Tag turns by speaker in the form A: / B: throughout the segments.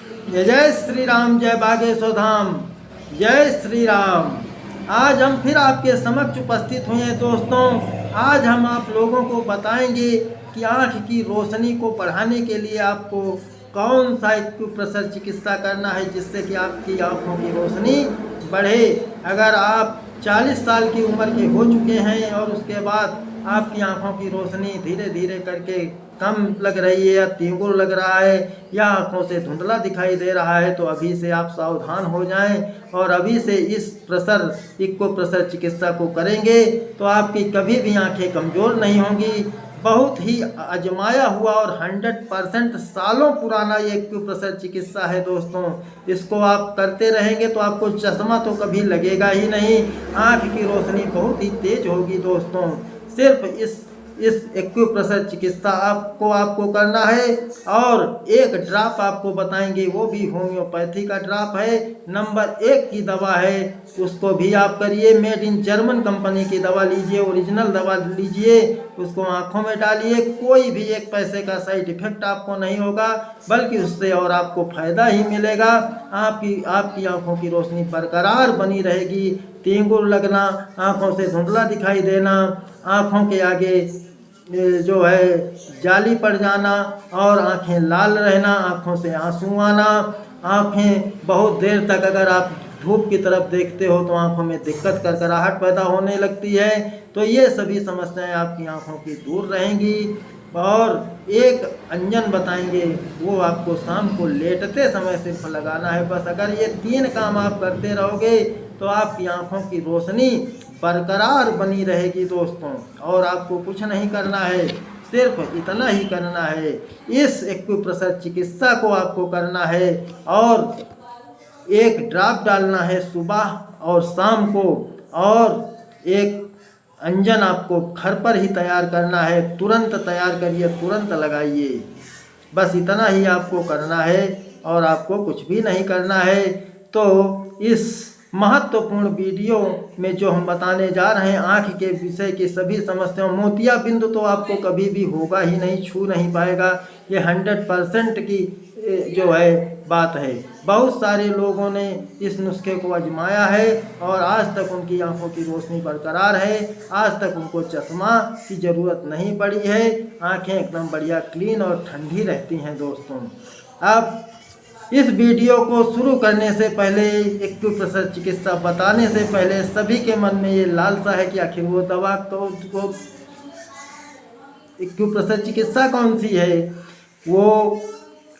A: जय जय श्री राम, जय बागेश्वर धाम, जय श्री राम। आज हम फिर आपके समक्ष उपस्थित हुए हैं दोस्तों। आज हम आप लोगों को बताएंगे कि आँख की रोशनी को बढ़ाने के लिए आपको कौन सा एक्यूप्रेशर चिकित्सा करना है जिससे कि आपकी आँखों की रोशनी बढ़े। अगर आप 40 साल की उम्र के हो चुके हैं और उसके बाद आपकी आँखों की रोशनी धीरे धीरे करके कम लग रही है या तीगुर लग रहा है या आँखों से धुंधला दिखाई दे रहा है, तो अभी से आप सावधान हो जाएं और अभी से इस एक्यूप्रेशर चिकित्सा को करेंगे तो आपकी कभी भी आँखें कमज़ोर नहीं होंगी। बहुत ही आजमाया हुआ और 100% सालों पुराना ये एक्यूप्रेशर चिकित्सा है दोस्तों। इसको आप करते रहेंगे तो आपको चश्मा तो कभी लगेगा ही नहीं, आँख की रोशनी बहुत ही तेज होगी दोस्तों। सिर्फ इस एक्यूप्रेशर चिकित्सा आपको करना है और एक ड्रॉप आपको बताएंगे, वो भी होम्योपैथी का ड्रॉप है, नंबर 1 की दवा है, उसको भी आप करिए। मेड इन जर्मन कंपनी की दवा लीजिए, ओरिजिनल दवा लीजिए, उसको आँखों में डालिए। कोई भी एक पैसे का साइड इफेक्ट आपको नहीं होगा, बल्कि उससे और आपको फ़ायदा ही मिलेगा। आपकी आँखों की रोशनी बरकरार बनी रहेगी। तीगुर लगना, आँखों से धुंधला दिखाई देना, आँखों के आगे जो है जाली पड़ जाना और आँखें लाल रहना, आँखों से आंसू आना, आँखें बहुत देर तक अगर आप धूप की तरफ देखते हो तो आँखों में दिक्कत करकराहट पैदा होने लगती है, तो ये सभी समस्याएं आपकी आँखों की दूर रहेंगी। और एक अंजन बताएंगे, वो आपको शाम को लेटते समय सिर्फ लगाना है बस। अगर ये 3 काम आप करते रहोगे तो आपकी आँखों की रोशनी बरकरार बनी रहेगी दोस्तों। और आपको कुछ नहीं करना है, सिर्फ इतना ही करना है, इस एक्यूप्रेशर चिकित्सा को आपको करना है और एक ड्रॉप डालना है सुबह और शाम को, और एक अंजन आपको घर पर ही तैयार करना है। तुरंत तैयार करिए, तुरंत लगाइए, बस इतना ही आपको करना है और आपको कुछ भी नहीं करना है। तो इस महत्वपूर्ण वीडियो में जो हम बताने जा रहे हैं, आँख के विषय की सभी समस्याओं, मोतियाबिंद तो आपको कभी भी होगा ही नहीं, छू नहीं पाएगा, ये 100% की जो है बात है। बहुत सारे लोगों ने इस नुस्खे को आजमाया है और आज तक उनकी आंखों की रोशनी बरकरार है, आज तक उनको चश्मा की ज़रूरत नहीं पड़ी है, आंखें एकदम बढ़िया क्लीन और ठंडी रहती हैं दोस्तों। अब इस वीडियो को शुरू करने से पहले, एक्यूप्रेशर चिकित्सा बताने से पहले सभी के मन में ये लालसा है कि आखिर वो दवा तो एक्यूप्रेशर चिकित्सा कौन सी है, वो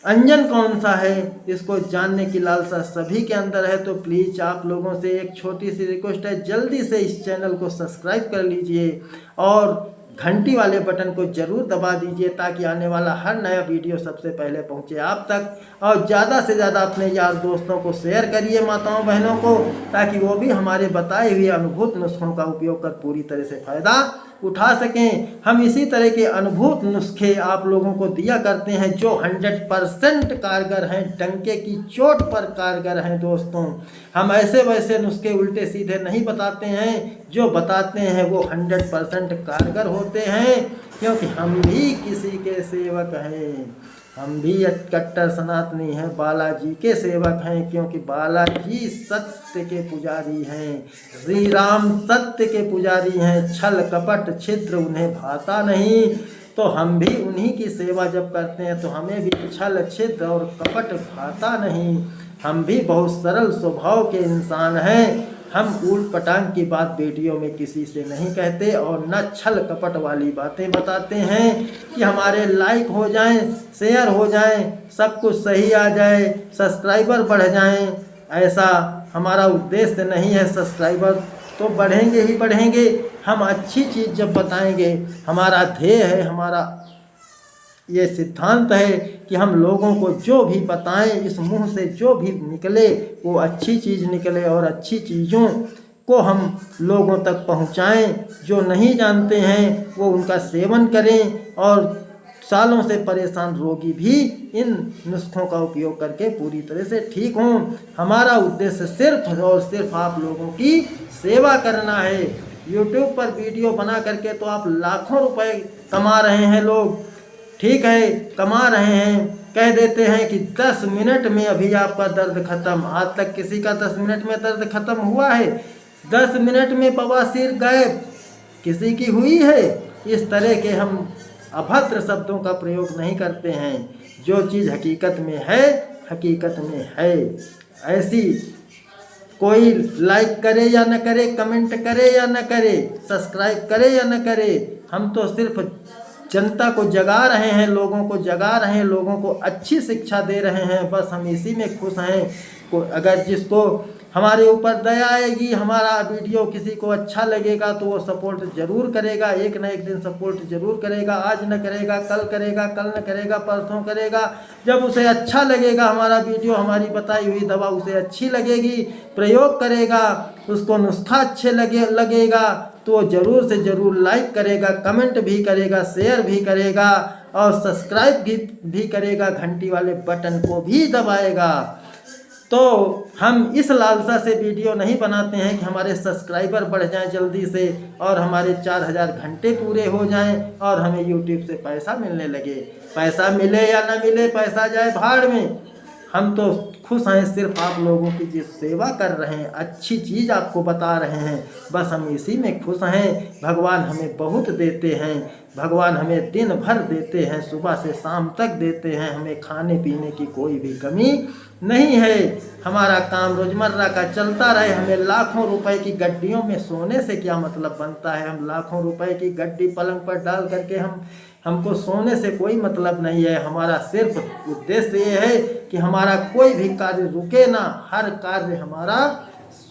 A: अंजन कौन सा है, इसको जानने की लालसा सभी के अंदर है। तो प्लीज़ आप लोगों से एक छोटी सी रिक्वेस्ट है, जल्दी से इस चैनल को सब्सक्राइब कर लीजिए और घंटी वाले बटन को ज़रूर दबा दीजिए ताकि आने वाला हर नया वीडियो सबसे पहले पहुंचे आप तक। और ज़्यादा से ज़्यादा अपने यार दोस्तों को शेयर करिए, माताओं बहनों को, ताकि वो भी हमारे बताए हुए अनुभूत नुस्खों का उपयोग कर पूरी तरह से फ़ायदा उठा सकें। हम इसी तरह के अनुभूत नुस्खे आप लोगों को दिया करते हैं जो 100% कारगर हैं, डंके की चोट पर कारगर हैं दोस्तों। हम ऐसे वैसे नुस्खे उल्टे सीधे नहीं बताते हैं, जो बताते हैं वो 100% कारगर होते हैं, क्योंकि हम भी किसी के सेवक हैं, हम भी कट्टर सनातनी हैं, बालाजी के सेवक हैं, क्योंकि बालाजी सत्य के पुजारी हैं, श्री राम सत्य के पुजारी हैं, छल कपट छिद्र उन्हें भाता नहीं। तो हम भी उन्हीं की सेवा जब करते हैं तो हमें भी छल छिद्र और कपट भाता नहीं, हम भी बहुत सरल स्वभाव के इंसान हैं। हम ऊट पटांग की बात वीडियो में किसी से नहीं कहते और न छल कपट वाली बातें बताते हैं कि हमारे लाइक हो जाएं, शेयर हो जाएं, सब कुछ सही आ जाए, सब्सक्राइबर बढ़ जाएं। ऐसा हमारा उद्देश्य नहीं है। सब्सक्राइबर तो बढ़ेंगे ही बढ़ेंगे, हम अच्छी चीज़ जब बताएंगे, हमारा ध्येय है, हमारा ये सिद्धांत है कि हम लोगों को जो भी बताएं, इस मुंह से जो भी निकले वो अच्छी चीज़ निकले और अच्छी चीज़ों को हम लोगों तक पहुंचाएं। जो नहीं जानते हैं वो उनका सेवन करें और सालों से परेशान रोगी भी इन नुस्खों का उपयोग करके पूरी तरह से ठीक हों। हमारा उद्देश्य सिर्फ और सिर्फ आप लोगों की सेवा करना है। YouTube पर वीडियो बना करके तो आप लाखों रुपए कमा रहे हैं लोग, ठीक है, कमा रहे हैं, कह देते हैं कि 10 मिनट में अभी आपका दर्द खत्म। आज तक किसी का 10 मिनट में दर्द खत्म हुआ है? 10 मिनट में बवासीर गायब किसी की हुई है? इस तरह के हम अभद्र शब्दों का प्रयोग नहीं करते हैं। जो चीज़ हकीकत में है, हकीकत में है। ऐसी कोई लाइक करे या न करे, कमेंट करे या न करे, सब्सक्राइब करे या न करे, हम तो सिर्फ जनता को जगा रहे हैं, लोगों को जगा रहे हैं, लोगों को अच्छी शिक्षा दे रहे हैं। बस हम इसी में खुश हैं। अगर जिसको हमारे ऊपर दया आएगी, हमारा वीडियो किसी को अच्छा लगेगा तो वो सपोर्ट ज़रूर करेगा। एक न एक दिन सपोर्ट ज़रूर करेगा। आज न करेगा, कल करेगा, कल न करेगा, परसों करेगा। जब उसे अच्छा लगेगा हमारा वीडियो, हमारी बताई हुई दवा उसे अच्छी लगेगी, प्रयोग करेगा, उसको नुस्खा अच्छे लगेगा तो ज़रूर से ज़रूर लाइक करेगा, कमेंट भी करेगा, शेयर भी करेगा और सब्सक्राइब भी करेगा, घंटी वाले बटन को भी दबाएगा। तो हम इस लालसा से वीडियो नहीं बनाते हैं कि हमारे सब्सक्राइबर बढ़ जाएं जल्दी से और हमारे 4000 घंटे पूरे हो जाएं और हमें यूट्यूब से पैसा मिलने लगे। पैसा मिले या ना मिले, पैसा जाए भाड़ में। हम तो खुश हैं, सिर्फ आप लोगों की जो सेवा कर रहे हैं, अच्छी चीज़ आपको बता रहे हैं, बस हम इसी में खुश हैं। भगवान हमें बहुत देते हैं, भगवान हमें दिन भर देते हैं, सुबह से शाम तक देते हैं। हमें खाने पीने की कोई भी कमी नहीं है। हमारा काम रोज़मर्रा का चलता रहे। हमें लाखों रुपए की गड्डियों में सोने से क्या मतलब बनता है? हम लाखों रुपए की गड्डी पलंग पर डाल करके हमको सोने से कोई मतलब नहीं है। हमारा सिर्फ उद्देश्य ये है कि हमारा कोई भी कार्य रुके ना, हर कार्य हमारा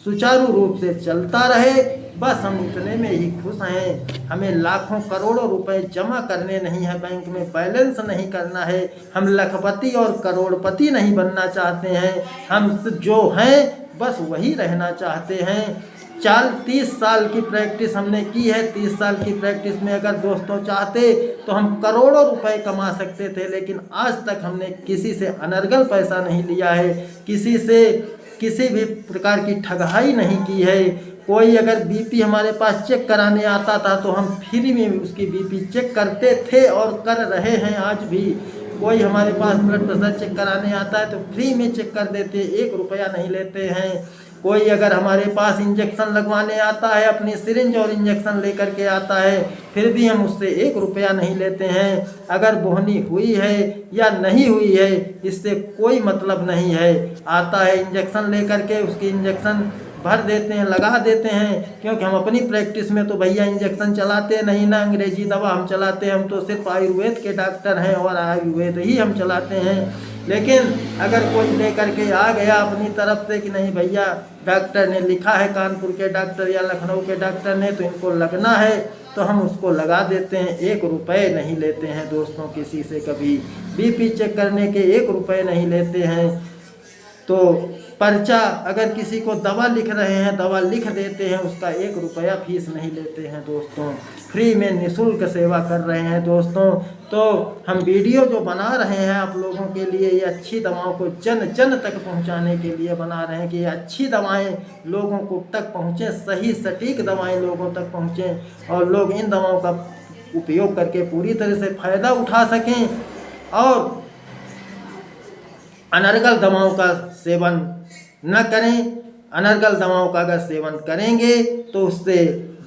A: सुचारू रूप से चलता रहे। बस हम इतने में ही खुश हैं। हमें लाखों करोड़ों रुपए जमा करने नहीं है, बैंक में बैलेंस नहीं करना है। हम लखपति और करोड़पति नहीं बनना चाहते हैं। हम जो हैं बस वही रहना चाहते हैं। 30 साल की प्रैक्टिस हमने की है। 30 साल की प्रैक्टिस में अगर दोस्तों चाहते तो हम करोड़ों रुपए कमा सकते थे, लेकिन आज तक हमने किसी से अनर्गल पैसा नहीं लिया है, किसी से किसी भी प्रकार की ठगाई नहीं की है। कोई अगर बीपी हमारे पास चेक कराने आता था तो हम फ्री में उसकी बीपी चेक करते थे और कर रहे हैं आज भी। कोई हमारे पास ब्लड प्रेशर चेक कराने आता है तो फ्री में चेक कर देते, 1 रुपया नहीं लेते हैं। कोई अगर हमारे पास इंजेक्शन लगवाने आता है, अपनी सिरिंज और इंजेक्शन लेकर के आता है, फिर भी हम उससे 1 रुपया नहीं लेते हैं। अगर बोहनी हुई है या नहीं हुई है इससे कोई मतलब नहीं है। आता है इंजेक्शन लेकर के, उसकी इंजेक्शन भर देते हैं, लगा देते हैं, क्योंकि हम अपनी प्रैक्टिस में तो भैया इंजेक्शन चलाते नहीं ना, अंग्रेजी दवा हम चलाते हैं। हम तो सिर्फ आयुर्वेद के डॉक्टर हैं और आयुर्वेद ही हम चलाते हैं। लेकिन अगर कोई लेकर के आ गया अपनी तरफ से कि नहीं भैया डॉक्टर ने लिखा है, कानपुर के डॉक्टर या लखनऊ के डॉक्टर ने, तो इनको लगना है, तो हम उसको लगा देते हैं। 1 रुपये नहीं लेते हैं दोस्तों किसी से कभी। बीपी चेक करने के 1 रुपये नहीं लेते हैं। तो पर्चा अगर किसी को दवा लिख रहे हैं, दवा लिख देते हैं, उसका 1 रुपया फीस नहीं लेते हैं दोस्तों। फ्री में निःशुल्क सेवा कर रहे हैं दोस्तों। तो हम वीडियो जो बना रहे हैं आप लोगों के लिए, ये अच्छी दवाओं को जन जन तक पहुंचाने के लिए बना रहे हैं कि ये अच्छी दवाएं लोगों को तक पहुंचे, सही सटीक दवाएं लोगों तक पहुंचें और लोग इन दवाओं का उपयोग करके पूरी तरह से फ़ायदा उठा सकें और अनर्गल दवाओं का सेवन न करें। अनर्गल दवाओं का अगर सेवन करेंगे तो उससे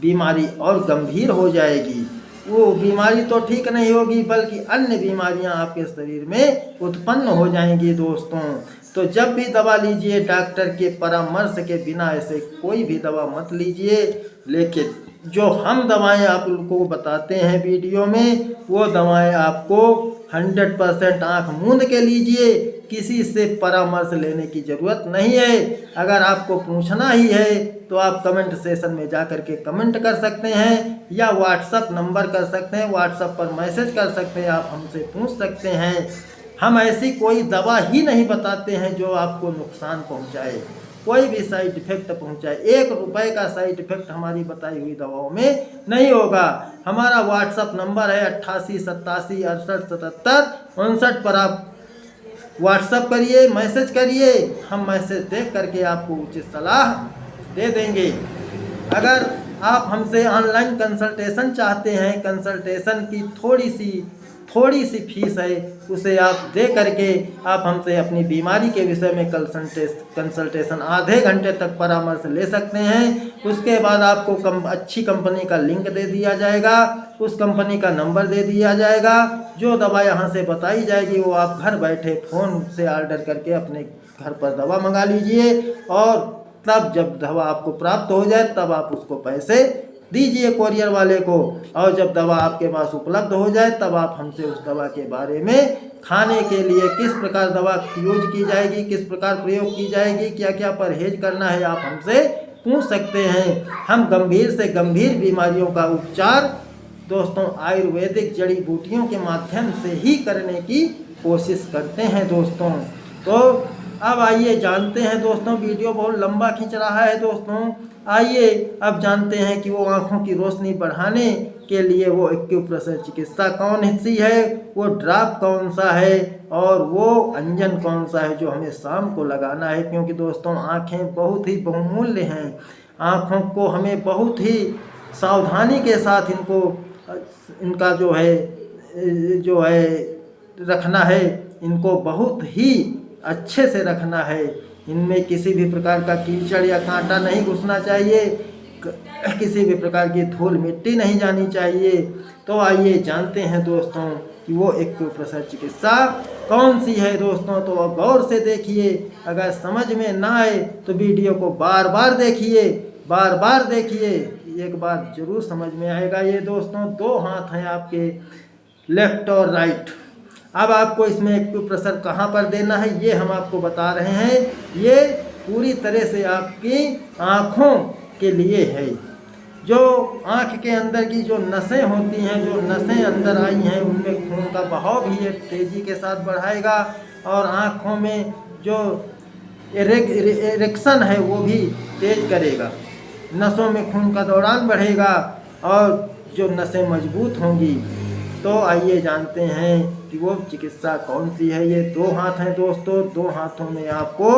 A: बीमारी और गंभीर हो जाएगी। वो बीमारी तो ठीक नहीं होगी बल्कि अन्य बीमारियां आपके शरीर में उत्पन्न हो जाएंगी दोस्तों। तो जब भी दवा लीजिए डॉक्टर के परामर्श के बिना ऐसे कोई भी दवा मत लीजिए। लेकिन जो हम दवाएं आप लोगों को बताते हैं वीडियो में, वो दवाएं आपको 100% आँख मूंद के लीजिए। किसी से परामर्श लेने की ज़रूरत नहीं है। अगर आपको पूछना ही है तो आप कमेंट सेशन में जा कर के कमेंट कर सकते हैं या व्हाट्सअप नंबर कर सकते हैं, व्हाट्सअप पर मैसेज कर सकते हैं, आप हमसे पूछ सकते हैं। हम ऐसी कोई दवा ही नहीं बताते हैं जो आपको नुकसान पहुंचाए, कोई भी साइड इफेक्ट पहुंचाए। 1 रुपये का साइड इफेक्ट हमारी बताई हुई दवाओं में नहीं होगा। हमारा व्हाट्सअप नंबर है 88 87 68 77 59 पर आप व्हाट्सअप करिए, मैसेज करिए, हम मैसेज देख करके आपको उचित सलाह दे देंगे। अगर आप हमसे ऑनलाइन कंसल्टेशन चाहते हैं, कंसल्टेशन की थोड़ी सी फीस है, उसे आप दे करके आप हमसे अपनी बीमारी के विषय में कंसल्टेशन आधे घंटे तक परामर्श ले सकते हैं। उसके बाद आपको अच्छी कंपनी का लिंक दे दिया जाएगा, उस कंपनी का नंबर दे दिया जाएगा। जो दवा यहाँ से बताई जाएगी वो आप घर बैठे फ़ोन से ऑर्डर करके अपने घर पर दवा मंगा लीजिए, और तब जब दवा आपको प्राप्त हो जाए तब आप उसको पैसे दीजिए कोरियर वाले को, और जब दवा आपके पास उपलब्ध हो जाए तब आप हमसे उस दवा के बारे में, खाने के लिए किस प्रकार दवा यूज की जाएगी, किस प्रकार प्रयोग की जाएगी, क्या क्या परहेज करना है, आप हमसे पूछ सकते हैं। हम गंभीर से गंभीर बीमारियों का उपचार दोस्तों आयुर्वेदिक जड़ी बूटियों के माध्यम से ही करने की कोशिश करते हैं दोस्तों। तो अब आइए जानते हैं दोस्तों, वीडियो बहुत लंबा खींच रहा है दोस्तों, आइए अब जानते हैं कि वो आँखों की रोशनी बढ़ाने के लिए वो एक्यूप्रेशर चिकित्सा कौन सी है, वो ड्रॉप कौन सा है, और वो अंजन कौन सा है जो हमें शाम को लगाना है। क्योंकि दोस्तों आँखें बहुत ही बहुमूल्य हैं, आँखों को हमें बहुत ही सावधानी के साथ इनका जो है रखना है, इनको बहुत ही अच्छे से रखना है। इनमें किसी भी प्रकार का कीचड़ या कांटा नहीं घुसना चाहिए, किसी भी प्रकार की धूल मिट्टी नहीं जानी चाहिए। तो आइए जानते हैं दोस्तों कि वो एक्यूप्रेशर चिकित्सा कौन सी है दोस्तों। तो गौर से देखिए, अगर समझ में ना आए तो वीडियो को बार बार देखिए, बार बार देखिए, एक बार जरूर समझ में आएगा। ये दोस्तों 2 हाथ हैं आपके, लेफ्ट और राइट। अब आपको इसमें एक्यूप्रेशर कहाँ पर देना है ये हम आपको बता रहे हैं। ये पूरी तरह से आपकी आँखों के लिए है। जो आँख के अंदर की जो नसें होती हैं, जो नसें अंदर आई हैं, उनमें खून का बहाव भी ये तेज़ी के साथ बढ़ाएगा, और आँखों में जो इरेक्शन है वो भी तेज करेगा, नसों में खून का दौरान बढ़ेगा और जो नसें मजबूत होंगी। तो आइए जानते हैं कि वो चिकित्सा कौन सी है। ये 2 हाथ हैं दोस्तों, 2 हाथों में आपको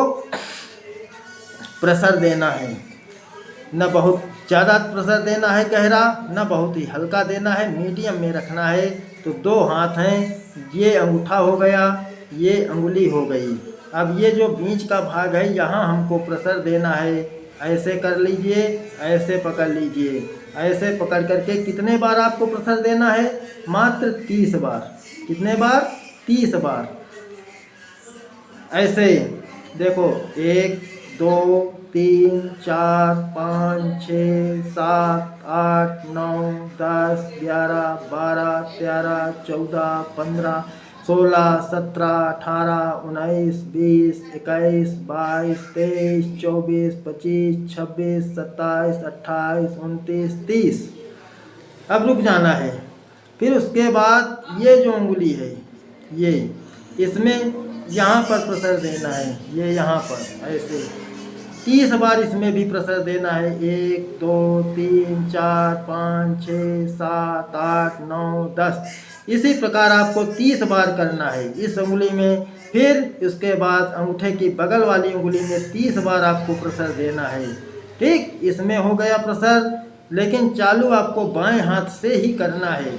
A: प्रेशर देना है, न बहुत ज़्यादा प्रेशर देना है गहरा, न बहुत ही हल्का देना है, मीडियम में रखना है। तो 2 हाथ हैं, ये अंगूठा हो गया, ये अंगुली हो गई। अब ये जो बीच का भाग है यहाँ हमको प्रेशर देना है। ऐसे कर लीजिए, ऐसे पकड़ लीजिए, ऐसे पकड़ करके कितने बार आपको प्रेशर देना है? मात्र 30 बार। कितने बार? 30 बार। ऐसे देखो, 1 2 3 4 5 6 7 8 9 10 11 12 13 14 15 16 17 18 19 20 21 22 23 24 25 26 27 28 29 30। अब रुक जाना है। फिर उसके बाद ये जो उंगली है, ये इसमें यहाँ पर प्रेशर देना है, ये यहाँ पर ऐसे 30 बार इसमें भी प्रेशर देना है। 1 2 3 4 5 6 7 8 9 10। इसी प्रकार आपको 30 बार करना है इस उंगली में। फिर उसके बाद अंगूठे की बगल वाली उंगली में 30 बार आपको प्रेशर देना है। ठीक, इसमें हो गया प्रेशर। लेकिन चालू आपको बाएं हाथ से ही करना है।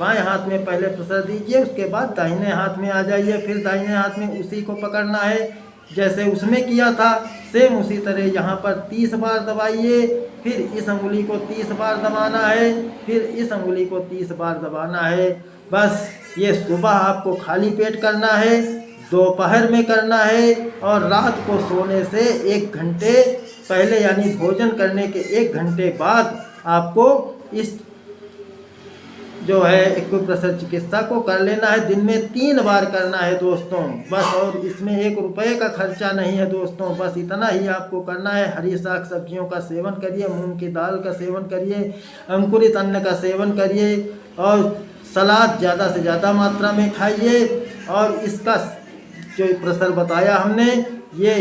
A: बाएं हाथ में पहले प्रेशर दीजिए, उसके बाद दाहिने हाथ में आ जाइए। फिर दाहिने हाथ में उसी को पकड़ना है जैसे उसमें किया था, सेम उसी तरह यहाँ पर 30 बार दबाइए। फिर इस अंगुली को 30 बार दबाना है, फिर इस अंगुली को 30 बार दबाना है। बस ये सुबह आपको खाली पेट करना है, दोपहर में करना है, और रात को सोने से 1 घंटे पहले यानी भोजन करने के 1 घंटे बाद आपको इस जो है एक्यूप्रेशर चिकित्सा को कर लेना है। दिन में 3 बार करना है दोस्तों, बस। और इसमें 1 रुपये का खर्चा नहीं है दोस्तों, बस इतना ही आपको करना है। हरी साग सब्जियों का सेवन करिए, मूंग की दाल का सेवन करिए, अंकुरित अन्न का सेवन करिए, और सलाद ज़्यादा से ज़्यादा मात्रा में खाइए। और इसका जो प्रेशर बताया हमने, ये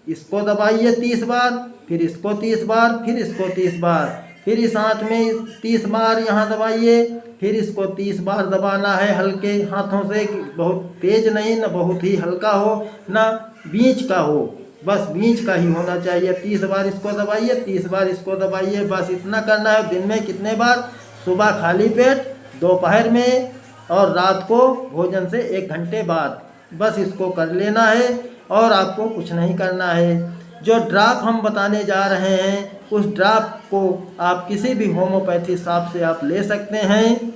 A: इसको दबाइए 30 बार, फिर इसको 30 बार, फिर इसको 30 बार, फिर इस हाथ में 30 बार यहाँ दबाइए, फिर इसको 30 बार दबाना है हल्के हाथों से, बहुत तेज नहीं, न बहुत ही हल्का हो, न बीच का हो, बस बीच का ही होना चाहिए। 30 बार इसको दबाइए, 30 बार इसको दबाइए, बस इतना करना है। दिन में कितने बार? सुबह खाली पेट, दोपहर में और रात को भोजन से 1 घंटे बाद। बस इसको कर लेना है और आपको कुछ नहीं करना है। जो ड्राप हम बताने जा रहे हैं उस ड्राप को आप किसी भी होम्योपैथी शॉप से आप ले सकते हैं।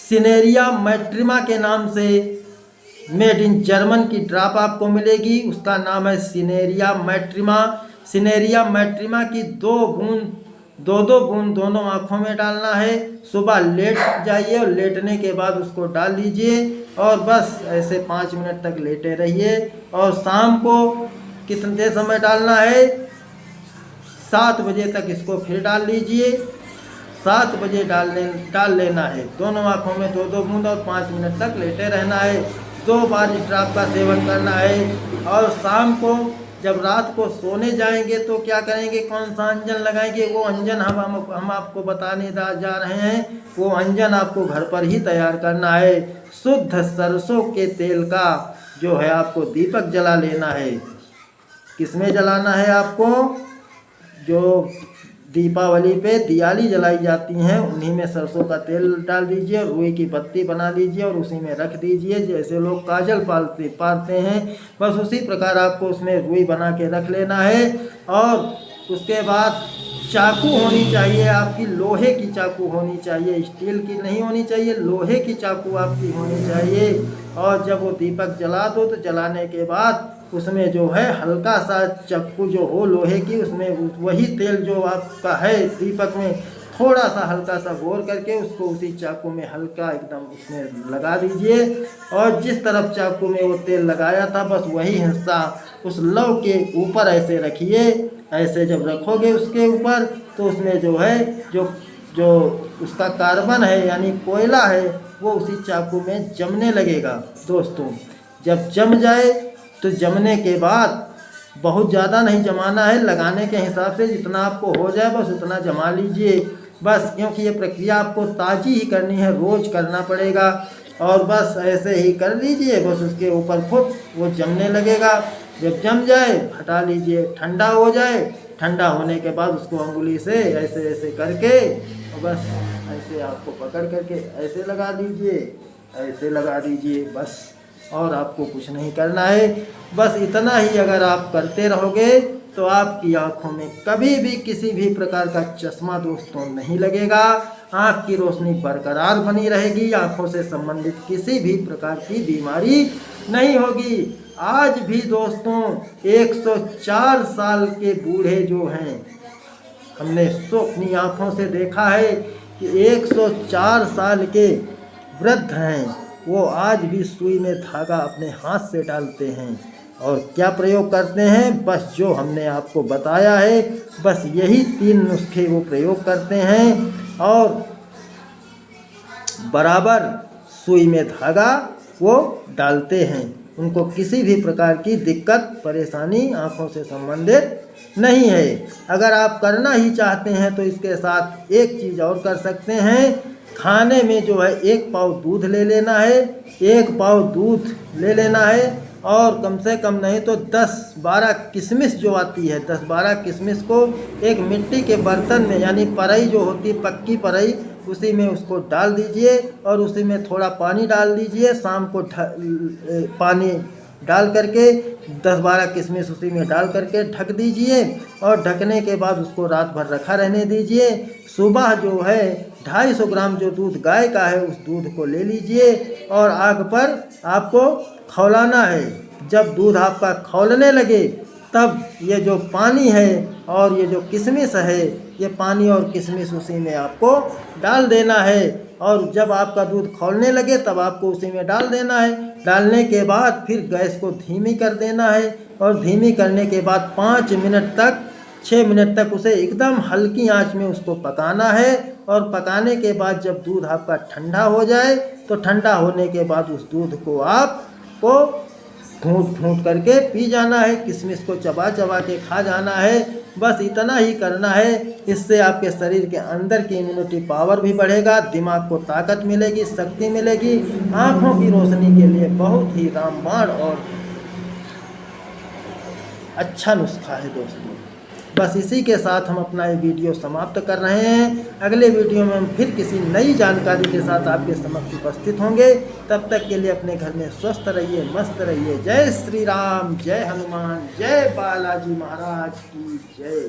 A: सिनेरिया मैट्रिमा के नाम से मेड इन जर्मन की ड्राप आपको मिलेगी। उसका नाम है सिनेरिया मैट्रिमा। सिनेरिया मैट्रिमा की 2 बूंद दोनों आँखों में डालना है। सुबह लेट जाइए और लेटने के बाद उसको डाल दीजिए और बस ऐसे 5 मिनट तक लेटे रहिए। और शाम को कितने समय डालना है? 7 बजे तक इसको फिर डाल लीजिए। 7 बजे डाल लेना है। दोनों आँखों में 2 बूंद और 5 मिनट तक लेटे रहना है। 2 बार इस ड्राप का सेवन करना है। और शाम को जब रात को सोने जाएंगे तो क्या करेंगे, कौन सा अंजन लगाएंगे, वो अंजन हम आपको बताने जा रहे हैं। वो अंजन आपको घर पर ही तैयार करना है। शुद्ध सरसों के तेल का जो है आपको दीपक जला लेना है। किसमें जलाना है आपको? जो दीपावली पे दियाली जलाई जाती हैं उन्हीं में सरसों का तेल डाल दीजिए, रुई की बत्ती बना लीजिए और उसी में रख दीजिए। जैसे लोग काजल पारते हैं बस उसी प्रकार आपको उसमें रुई बना के रख लेना है। और उसके बाद चाकू होनी चाहिए आपकी, लोहे की चाकू होनी चाहिए, स्टील की नहीं होनी चाहिए, लोहे की चाकू आपकी होनी चाहिए। और जब वो दीपक जला दो तो जलाने के बाद उसमें जो है हल्का सा चाकू जो हो लोहे की, उसमें वही तेल जो आपका है दीपक में थोड़ा सा हल्का सा घोर करके उसको उसी चाकू में हल्का एकदम उसमें लगा दीजिए। और जिस तरफ चाकू में वो तेल लगाया था बस वही हिस्सा उस लौ के ऊपर ऐसे रखिए। ऐसे जब रखोगे उसके ऊपर तो उसमें जो है जो उसका कार्बन है यानी कोयला है वो उसी चाकू में जमने लगेगा। दोस्तों जब जम जाए तो जमने के बाद बहुत ज़्यादा नहीं जमाना है, लगाने के हिसाब से जितना आपको हो जाए बस उतना जमा लीजिए बस। क्योंकि ये प्रक्रिया आपको ताज़ी ही करनी है, रोज़ करना पड़ेगा। और बस ऐसे ही कर लीजिए, बस उसके ऊपर खुद वो जमने लगेगा। जब जम जाए हटा लीजिए, ठंडा हो जाए। ठंडा होने के बाद उसको अंगुली से ऐसे ऐसे करके और बस ऐसे आपको पकड़ करके ऐसे लगा दीजिए, ऐसे लगा दीजिए बस। और आपको कुछ नहीं करना है। बस इतना ही अगर आप करते रहोगे तो आपकी आँखों में कभी भी किसी भी प्रकार का चश्मा दोस्तों नहीं लगेगा। आँख की रोशनी बरकरार बनी रहेगी, आँखों से संबंधित किसी भी प्रकार की बीमारी नहीं होगी। आज भी दोस्तों 104 साल के बूढ़े जो हैं, हमने अपनी आँखों से देखा है कि 104 साल के वृद्ध हैं, वो आज भी सुई में धागा अपने हाथ से डालते हैं। और क्या प्रयोग करते हैं? बस जो हमने आपको बताया है बस यही 3 नुस्खे वो प्रयोग करते हैं और बराबर सुई में धागा वो डालते हैं। उनको किसी भी प्रकार की दिक्कत परेशानी आँखों से संबंधित नहीं है। अगर आप करना ही चाहते हैं तो इसके साथ एक चीज़ और कर सकते हैं। खाने में जो है 1 पाव दूध ले लेना है, 1 पाव दूध ले लेना है और कम से कम नहीं तो 10-12 किशमिश जो आती है, 10-12 किशमिश को एक मिट्टी के बर्तन में यानी परई जो होती है पक्की परई उसी में उसको डाल दीजिए और उसी में थोड़ा पानी डाल दीजिए। शाम को पानी डाल करके 10-12 किशमिश उसी में डाल करके ढक दीजिए और ढकने के बाद उसको रात भर रखा रहने दीजिए। सुबह जो है 250 ग्राम जो दूध गाय का है उस दूध को ले लीजिए और आग पर आपको खौलाना है। जब दूध आपका खौलने लगे तब ये जो पानी है और ये जो किशमिश है, ये पानी और किशमिश उसी में आपको डाल देना है। और जब आपका दूध खौलने लगे तब आपको उसी में डाल देना है। डालने के बाद फिर गैस को धीमी कर देना है और धीमी करने के बाद 5 मिनट तक 6 मिनट तक उसे एकदम हल्की आंच में उसको पकाना है। और पकाने के बाद जब दूध आपका ठंडा हो जाए तो ठंडा होने के बाद उस दूध को आपको घूंट करके पी जाना है, किशमिश को चबा चबा के खा जाना है। बस इतना ही करना है। इससे आपके शरीर के अंदर की इम्यूनिटी पावर भी बढ़ेगा, दिमाग को ताकत मिलेगी, शक्ति मिलेगी। आँखों की रोशनी के लिए बहुत ही रामबाण और अच्छा नुस्खा है दोस्तों। बस इसी के साथ हम अपना ये वीडियो समाप्त कर रहे हैं। अगले वीडियो में हम फिर किसी नई जानकारी के साथ आपके समक्ष उपस्थित होंगे। तब तक के लिए अपने घर में स्वस्थ रहिए, मस्त रहिए। जय श्री राम, जय हनुमान, जय बालाजी महाराज की जय।